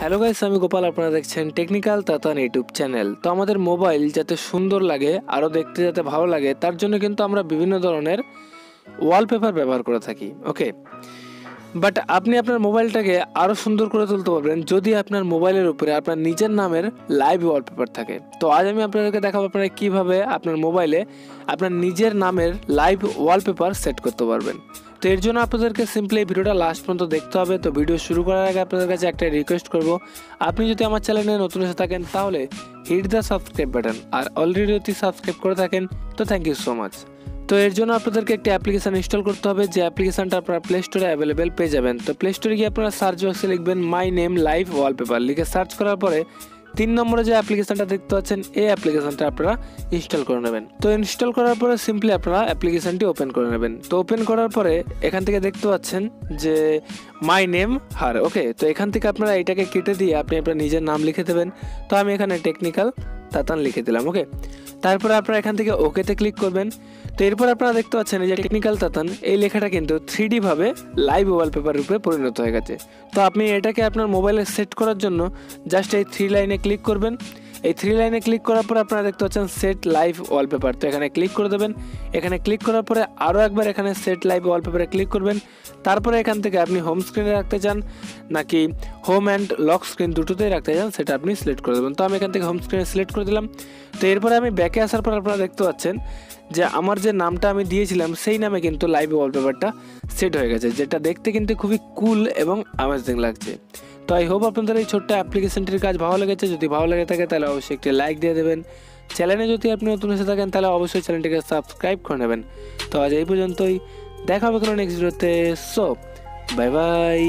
Hello guys, আমি গোপাল। আপনারা দেখছেন টেকনিক্যাল তাতান ইউটিউব চ্যানেল। তো আমাদের মোবাইল যাতে সুন্দর লাগে, আরও দেখতে যাতে ভালো লাগে, তার জন্য কিন্তু আমরা বিভিন্ন ধরনের ওয়ালপেপার ব্যবহার করে থাকি। ওকে, বাট আপনি আপনার মোবাইলটাকে আরও সুন্দর করে তুলতে পারবেন যদি আপনার মোবাইলের উপরে আপনার নিজের নামের লাইভ ওয়ালপেপার থাকে। তো আজ আমি আপনাদেরকে দেখাবো আপনারা কীভাবে আপনার মোবাইলে আপনার নিজের নামের লাইভ ওয়ালপেপার সেট করতে পারবেন। তো এর জন্য আপনাদেরকে সিম্পলি এই ভিডিওটা লাস্ট পর্যন্ত দেখতে হবে। তো ভিডিও শুরু করার আগে আপনাদের কাছে একটা রিকোয়েস্ট করব, আপনি যদি আমার চ্যানেলে নতুন এসে থাকেন তাহলে হিট দ্য সাবস্ক্রাইব বাটন, আর অলরেডি যদি সাবস্ক্রাইব করে থাকেন তো থ্যাংক ইউ সো মাচ। তো এর জন্য আপনাদেরকে একটি অ্যাপ্লিকেশান ইনস্টল করতে হবে, যে অ্যাপ্লিকেশানটা আপনারা প্লে স্টোরে অ্যাভেলেবেল পেয়ে যাবেন। তো প্লে স্টোরে গিয়ে আপনারা সার্চ বক্সে লিখবেন মাই নেম লাইভ ওয়ালপেপার, লিখে সার্চ করার পরে 3 নম্বরে যে অ্যাপ্লিকেশানটা দেখতে পাচ্ছেন এই অ্যাপ্লিকেশানটা আপনারা ইনস্টল করে নেবেন। তো ইনস্টল করার পরে সিম্পলি আপনারা অ্যাপ্লিকেশানটি ওপেন করে নেবেন। তো ওপেন করার পরে এখান থেকে দেখতে পাচ্ছেন যে মাই নেম হার। ওকে, তো এখান থেকে আপনারা এটাকে কেটে দিয়ে আপনি আপনার নিজের নাম লিখে দেবেন। তো আমি এখানে টেকনিক্যাল তাতান লিখে দিলাম। ওকে, তারপরে আপনারা এখান থেকে ওকেতে ক্লিক করবেন। তো এরপর আপনারা দেখতে পাচ্ছেন এই যে টেকনিক্যাল তাতান, এই লেখাটা কিন্তু 3D ভাবে লাইভ ওয়ালপেপার রূপে পরিণত হয়ে গেছে। তো আপনি এটাকে আপনার মোবাইলে সেট করার জন্য জাস্ট এই 3 লাইনে ক্লিক করবেন। এই 3 লাইনে ক্লিক করার পর আপনারা দেখতে পাচ্ছেন সেট লাইভ ওয়ালপেপার। তো এখানে ক্লিক করে দেবেন। এখানে ক্লিক করার পরে আরও একবার এখানে সেট লাইভ ওয়ালপেপারে ক্লিক করবেন। তারপরে এখান থেকে আপনি হোম স্ক্রিনে রাখতে চান নাকি হোম অ্যান্ড লক স্ক্রিন দুটোতেই রাখতে চান সেটা আপনি সিলেক্ট করে দেবেন। তো আমি এখান থেকে হোম স্ক্রিনে সিলেক্ট করে দিলাম। তো এরপরে আমি ব্যাকে আসার পর আপনারা দেখতে পাচ্ছেন যে আমার যে নামটা আমি দিয়েছিলাম সেই নামে কিন্তু লাইভ ওয়ালপেপারটা সেট হয়ে গেছে, যেটা দেখতে কিন্তু খুবই কুল এবং অ্যামেজিং লাগছে। তো আই হোপ আপনাদের এই ছোট্ট অ্যাপ্লিকেশনটির কাজ ভালো লেগেছে। যদি ভালো লেগে থাকে তাহলে অবশ্যই একটি লাইক দিয়ে দেবেন। চ্যানেলে যদি আপনি নতুন এসে থাকেন তাহলে অবশ্যই চ্যানেলটিকে সাবস্ক্রাইব করে নেবেন। তো আজ এই পর্যন্তই, দেখা হবে কোনো নেক্সট ভিডিওতে। So bye bye.